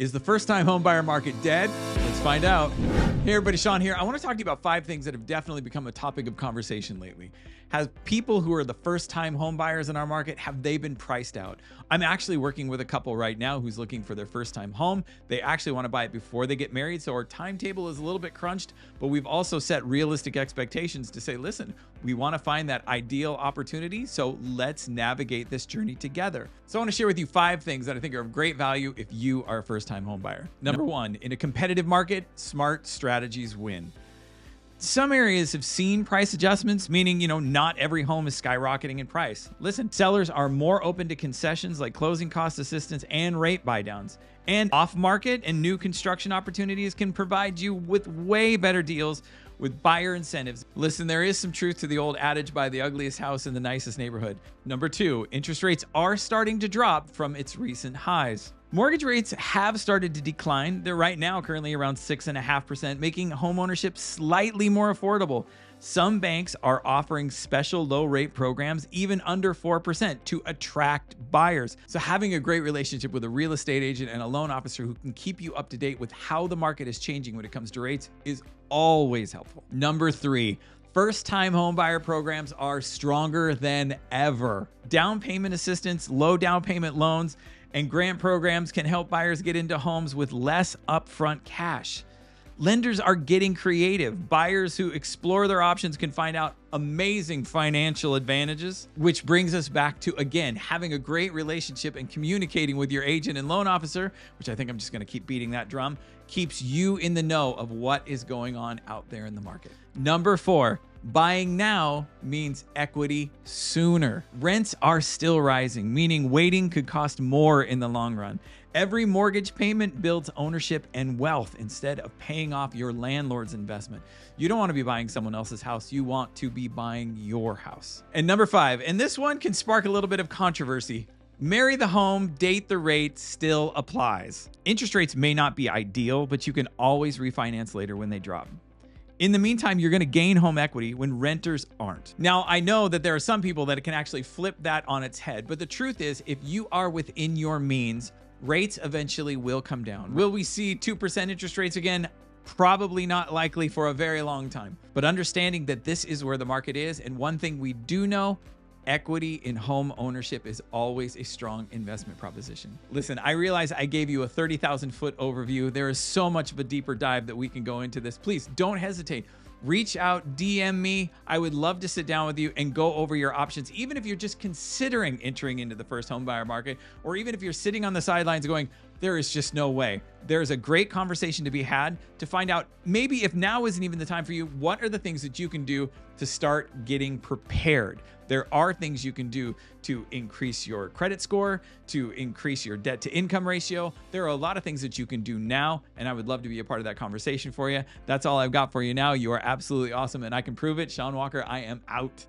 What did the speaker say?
Is the first-time home buyer market dead? Let's find out. Hey everybody, Sean here. I want to talk to you about 5 things that have definitely become a topic of conversation lately. Have people who are the first-time home buyers in our market, have they been priced out? I'm actually working with a couple right now who's looking for their first-time home. They actually want to buy it before they get married, so our timetable is a little bit crunched, but we've also set realistic expectations to say, listen, we want to find that ideal opportunity, so let's navigate this journey together. So I want to share with you 5 things that I think are of great value if you are a first-time home buyer. Number 1, in a competitive market, smart strategies win. Some areas have seen price adjustments, meaning, not every home is skyrocketing in price. Listen, sellers are more open to concessions like closing cost assistance and rate buydowns. And off-market and new construction opportunities can provide you with way better deals with buyer incentives. Listen, there is some truth to the old adage, buy the ugliest house in the nicest neighborhood. Number 2, interest rates are starting to drop from its recent highs. Mortgage rates have started to decline. They're right now currently around 6.5%, making homeownership slightly more affordable. Some banks are offering special low rate programs, even under 4%, to attract buyers. So having a great relationship with a real estate agent and a loan officer who can keep you up to date with how the market is changing when it comes to rates is always helpful. Number 3, first-time home buyer programs are stronger than ever. Down payment assistance, low down payment loans, and grant programs can help buyers get into homes with less upfront cash. Lenders are getting creative. Buyers who explore their options can find out amazing financial advantages, which brings us back to, again, having a great relationship and communicating with your agent and loan officer, which I think I'm just going to keep beating that drum, keeps you in the know of what is going on out there in the market. Number 4, buying now means equity sooner. Rents are still rising, meaning waiting could cost more in the long run. Every mortgage payment builds ownership and wealth instead of paying off your landlord's investment. You don't want to be buying someone else's house. You want to be buying your house. And number 5, and this one can spark a little bit of controversy. Marry the home, date the rate still applies. Interest rates may not be ideal, but you can always refinance later when they drop. In the meantime, you're going to gain home equity when renters aren't. Now, I know that there are some people that can actually flip that on its head, but the truth is, if you are within your means, rates eventually will come down. Will we see 2% interest rates again? Probably not likely for a very long time. But understanding that this is where the market is, and one thing we do know, equity in home ownership is always a strong investment proposition. Listen, I realize I gave you a 30,000-foot overview. There is so much of a deeper dive that we can go into this. Please don't hesitate. Reach out, DM me. I would love to sit down with you and go over your options, even if you're just considering entering into the first home buyer market, or even if you're sitting on the sidelines going, there is just no way. There's a great conversation to be had to find out, maybe if now isn't even the time for you, what are the things that you can do to start getting prepared? There are things you can do to increase your credit score, to increase your debt to income ratio. There are a lot of things that you can do now, and I would love to be a part of that conversation for you. That's all I've got for you now. You are absolutely awesome, and I can prove it. Sean Walker, I am out.